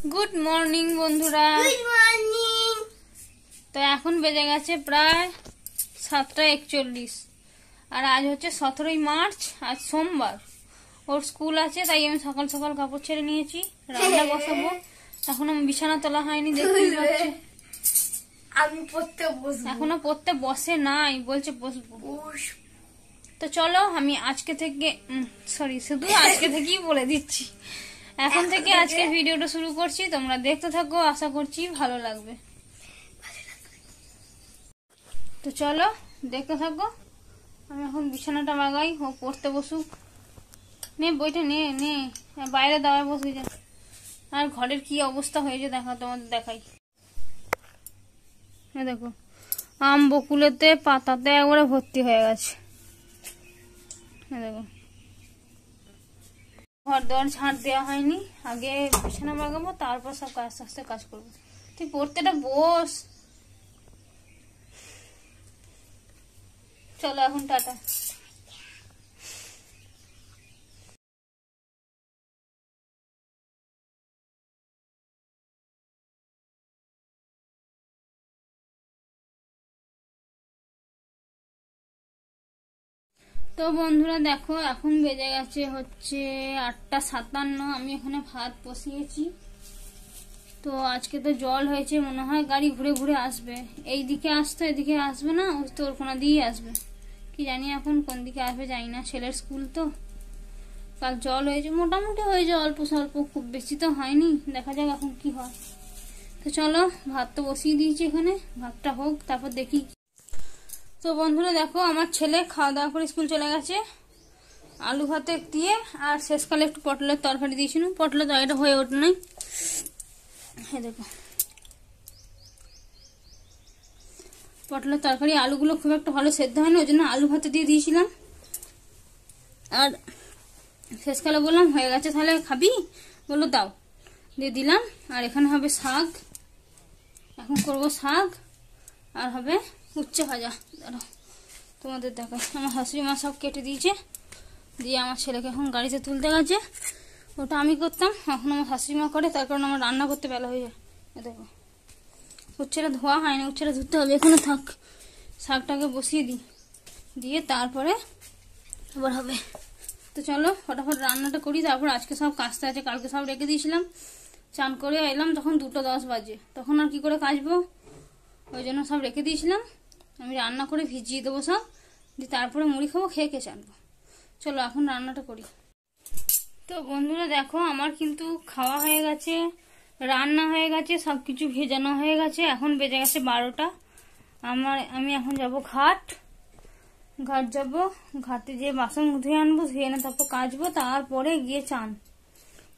Good morning বন্ধুরা। Good morning. তো এখন বেজে গেছে প্রায় 7:41 আর আজ হচ্ছে 17ই মার্চ। আজ সোমবার, ওর স্কুল আছে, তাই আমি সকাল সকাল কাপড় ছেড়ে নিয়েছি, রান্না বসাবো। এখন আমি বিছানা তোলা হয়নি, দেখতেই পাচ্ছি। আমি পড়তে বসবো। এখনো পড়তে বসে নাই, বলছে বসবো। তো চলো আমি আজকে থেকে শুধু আজকে থেকেই বলে দিচ্ছি, এখন থেকে আজকে ভিডিওটা শুরু করছি। তোমরা দেখতে থাকো, আশা করছি ভালো লাগবে। তো চলো দেখতে থাকো। আমি এখন বিছানাটা বাগাই, ও পড়তে বসুক। নে বইটা নে নে, বাইরে দাওয়ায় বসে যা। আর ঘরের কি অবস্থা হয়েছে দেখা, তোমাদের দেখাই। দেখো আম বকুলেতে পাতাতে একবারে ভর্তি হয়ে গেছে। দেখো ঘর দর ঝাঁট দেওয়া হয়নি, আগে বিছানা বাগাবো, তারপর সব আস্তে আস্তে কাজ করবো। তুই পড়তেটা বস। চলো এখন টাটা। তো বন্ধুরা দেখো, এখন বেজে গেছে হচ্ছে 8:57। আমি এখানে ভাত বসিয়েছি। তো আজকে তো জল হয়েছে, মনে হয় গাড়ি ঘুরে ঘুরে আসবে। এই দিকে আসতো, এদিকে আসবে না, ওই তোর কোনা দিয়েই আসবে। কি জানি এখন কোন দিকে আসবে, জানি না। ছেলের স্কুল তো, কাল জল হয়েছে, মোটামুটি হয়েছে অল্প স্বল্প, খুব বেশি তো হয়নি। দেখা যাক এখন কি হয়। তো চলো, ভাত তো বসিয়ে দিয়েছি এখানে, ভাতটা হোক, তারপর দেখি। তো বন্ধুরা দেখো, আমার ছেলে খাওয়া দাওয়া করে স্কুল চলে গেছে। আলু ভাতে দিয়ে আর শেষকালে একটু পটলের তরকারি দিয়েছিল, পটলের তরকারিটা হয়ে ওঠে নাই। হ্যাঁ দেখো, পটলের তরকারি, আলুগুলো খুব একটা ভালো সেদ্ধ হয়নি, ওই জন্য আলু ভাতে দিয়ে দিয়েছিলাম। আর শেষকালে বললাম হয়ে গেছে, তাহলে খাবি? বললো দাও, দিয়ে দিলাম। আর এখানে হবে শাক, এখন করব শাক, আর হবে উচ্ছে ভাজা। দাঁড়াও তোমাদের দেখাই। আমার শাশুড়ি মা সব কেটে দিয়েছে, দিয়ে আমার ছেলেকে এখন গাড়িতে তুলতে গেছে। ওটা আমি করতাম, এখন আমার শাশুড়ি মা করে, তার কারণ আমার রান্না করতে বেলা হয়ে যায়। দেখো উচ্ছেটা ধোয়া হয়নি, উচ্ছেটা ধুতে হবে, এখানে থাক। শাকটাকে বসিয়ে দিই, দিয়ে তারপরে আবার হবে। তো চলো ফটাফট রান্নাটা করি, তারপর আজকে সব কাজতে আছে, কালকে সব রেখে দিয়েছিলাম। চান করে এলাম তখন 2:10 বাজে, তখন আর কি করে কাচবো, ওই জন্য সব রেখে দিয়েছিলাম। আমি রান্না করে ভিজিয়ে দেবো সব, দিয়ে তারপরে মুড়ি খাবো, খেয়ে চানবো। চলো এখন রান্নাটা করি। তো বন্ধুরা দেখো, আমার কিন্তু খাওয়া হয়ে গেছে, রান্না হয়ে গেছে, সবকিছু ভেজানো হয়ে গেছে। এখন বেজে গেছে 12টা। আমি এখন যাব ঘাট যাব। ঘাটে যেয়ে বাসন ধুয়ে আনবো, ধুয়ে এনে তারপর কাচবো, তারপরে গিয়ে চান।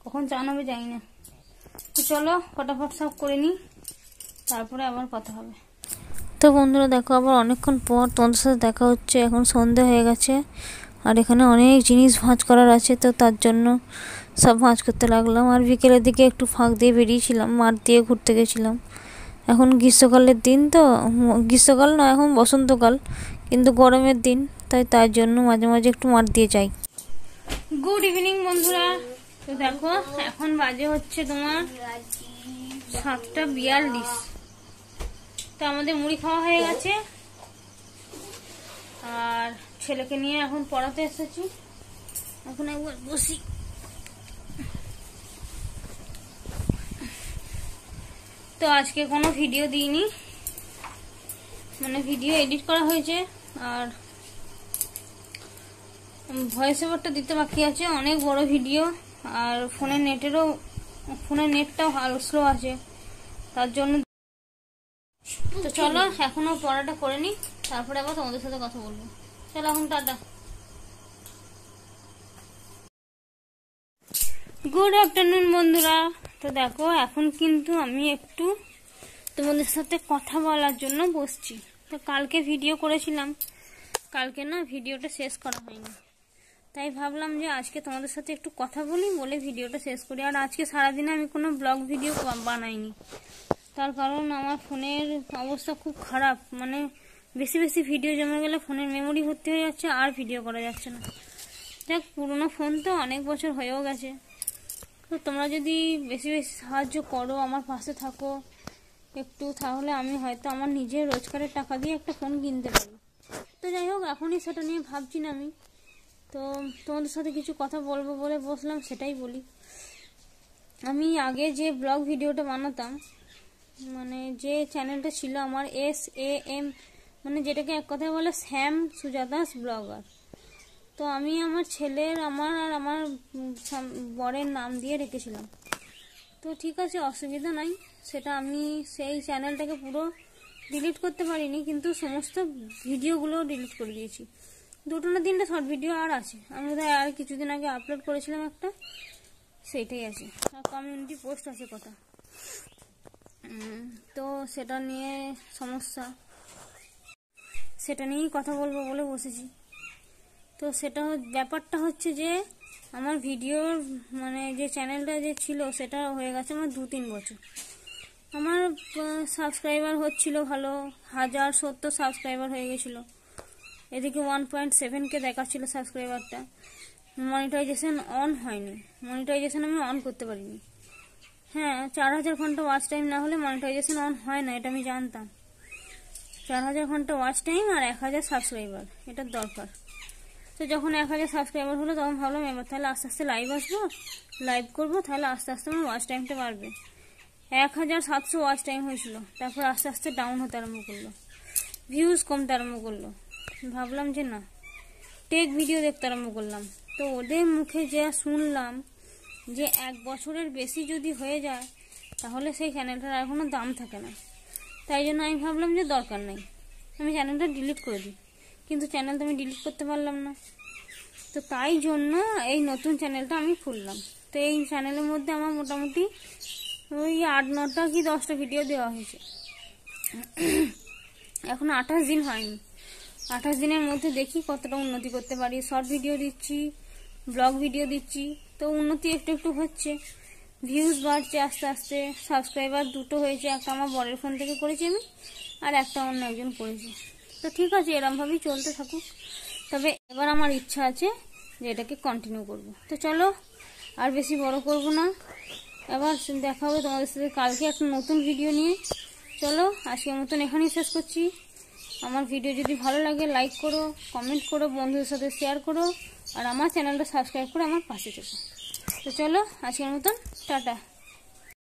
কখন চান হবে জানি না। তো চলো ফটাফট সব করে নিই, তারপরে আবার কথা হবে। তো বন্ধুরা দেখো, আবার অনেকক্ষণ পর তোমাদের সাথে দেখা হচ্ছে। এখন সন্ধে হয়ে গেছে, আর এখানে অনেক জিনিস ভাঁজ করার আছে, তো তার জন্য সব ভাঁজ করতে লাগলাম। আর বিকেলের দিকে একটু ফাঁক দিয়ে বেরিয়েছিলাম, মাঠ দিয়ে ঘুরতে গেছিলাম। এখন গ্রীষ্মকালের দিন তো, গ্রীষ্মকাল না, এখন বসন্তকাল, কিন্তু গরমের দিন, তাই তার জন্য মাঝে মাঝে একটু মাঠ দিয়ে যাই। গুড ইভিনিং বন্ধুরা। তো দেখো এখন বাজে হচ্ছে তোমার 7:42। তো আমাদের মুড়ি খাওয়া হয়ে গেছে, আর ছেলেকে নিয়ে এখন পড়াতে এসেছি। এখন একবার বসি। তো আজকে কোনো ভিডিও দিইনি, মানে ভিডিও এডিট করা হয়েছে, আর ভয়েস ওভারটা দিতে বাকি আছে। অনেক বড় ভিডিও, আর ফোনের নেটটাও ভালো স্লো আছে, তার জন্য। তো চলো এখনো পড়াটা করে নি, তারপরে আবার তোমাদের সাথে কথা বলবো। চলো এখন টাটা। গুড আফটারনুন বন্ধুরা। তো দেখো এখন কিন্তু আমি একটু তোমাদের সাথে কথা বলার জন্য বসছি। তো কালকে ভিডিও করেছিলাম, কালকে না ভিডিওটা শেষ করা হয়নি, তাই ভাবলাম যে আজকে তোমাদের সাথে একটু কথা বলি, বলে ভিডিওটা শেষ করি। আর আজকে সারাদিনে আমি কোনো ব্লগ ভিডিও বানাইনি, তার কারণ আমার ফোনের অবস্থা খুব খারাপ। মানে বেশি বেশি ভিডিও জমে গেলে ফোনের মেমোরি ভর্তি হয়ে যাচ্ছে, আর ভিডিও করা যাচ্ছে না। যাক, পুরোনো ফোন তো, অনেক বছর হয়েও গেছে, তো তো তোমরা যদি বেশি বেশি সাহায্য করো, আমার পাশে থাকো একটু, তাহলে আমি হয়তো আমার নিজের রোজগারের টাকা দিয়ে একটা ফোন কিনতে পারি। তো যাই হোক, এখনই সেটা নিয়ে ভাবছি না আমি। তো তোমাদের সাথে কিছু কথা বলবো বলে বসলাম, সেটাই বলি। আমি আগে যে ব্লগ ভিডিওটা বানাতাম, মানে যে চ্যানেলটা ছিল আমার SAM, মানে যেটাকে এক কথায় বলে শ্যাম সুজাতাস ব্লগার। তো আমি আমার ছেলের, আমার আর আমার বরের নাম দিয়ে রেখেছিলাম। তো ঠিক আছে, অসুবিধা নাই। সেটা আমি সেই চ্যানেলটাকে পুরো ডিলিট করতে পারিনি, কিন্তু সমস্ত ভিডিওগুলো ডিলিট করে দিয়েছি। 2টো না 3টে শর্ট ভিডিও আর আছে, আমি বোধহয় আর কিছুদিন আগে আপলোড করেছিলাম একটা, সেইটাই আছে। আর কমিউনিটি পোস্ট আছে কটা। তো সেটা নিয়ে সমস্যা, সেটা নিয়েই কথা বলবো বলে বসেছি। তো সেটা ব্যাপারটা হচ্ছে যে আমার ভিডিওর মানে যে চ্যানেলটা যে ছিল সেটা হয়ে গেছে আমার 2-3 বছর। আমার সাবস্ক্রাইবার হচ্ছিল ভালো, 1070 সাবস্ক্রাইবার হয়ে গেছিলো। এদিকে 1.7K দেখাচ্ছিল সাবস্ক্রাইবারটা। মনিটাইজেশন অন হয়নি, মনিটাইজেশন আমি অন করতে পারিনি। হ্যাঁ, 4000 ঘন্টা ওয়াচ টাইম না হলে মনিটাইজেশন অন হয় না, এটা আমি জানতাম। 4000 ঘন্টা ওয়াচ টাইম আর 1000 সাবস্ক্রাইবার, এটার দরকার। তো যখন 1000 সাবস্ক্রাইবার হলো তখন ভাবলাম এবার তাহলে আস্তে আস্তে লাইভ করবো, তাহলে আস্তে আস্তে আমার ওয়াচ টাইমটা বাড়বে। 1700 ওয়াচ টাইম হয়েছিল, তারপর আস্তে আস্তে ডাউন হতে আরম্ভ করলো, ভিউজ কমতে আরম্ভ করলো। ভাবলাম যে না, টেক ভিডিও দেখতে আরম্ভ করলাম। তো ওদের মুখে যা শুনলাম যে 1 বছরের বেশি যদি হয়ে যায় তাহলে সেই চ্যানেলটার আর কোনো দাম থাকে না। তাই জন্য আমি ভাবলাম যে দরকার নেই, আমি চ্যানেলটা ডিলিট করে দিই। কিন্তু চ্যানেল তো আমি ডিলিট করতে পারলাম না। তো তাই জন্য এই নতুন চ্যানেলটা আমি খুললাম। তো এই চ্যানেলের মধ্যে আমার মোটামুটি ওই 8-9টা কি 10টা ভিডিও দেওয়া হয়েছে। এখন 28 দিন হয়নি। 28 দিনের মধ্যে দেখি কতটা উন্নতি করতে পারি। শর্ট ভিডিও দিচ্ছি, ব্লগ ভিডিও দিচ্ছি, তো উন্নতি একটু একটু হচ্ছে। ভিউজ বাড়ছে আস্তে আস্তে। সাবস্ক্রাইবার 2টো হয়েছে, একটা আমার বরের ফোন থেকে করেছি আমি, আর একটা অন্য একজন করেছে। তো ঠিক আছে, এরমভাবেই চলতে থাকুক। তবে এবার আমার ইচ্ছা আছে যে এটাকে কন্টিনিউ করব। তো চলো, আর বেশি বড় করব না, এবার দেখা হবে তোমাদের সাথে কালকে একটা নতুন ভিডিও নিয়ে। চলো, আজকের মতন এখানেই শেষ করছি। আমার ভিডিও যদি ভালো লাগে লাইক করো, কমেন্ট করো, বন্ধুদের সাথে শেয়ার করো, আর আমার চ্যানেলটা সাবস্ক্রাইব করে আমার পাশে থেকো। তো চলো, আজকের মতন টাটা।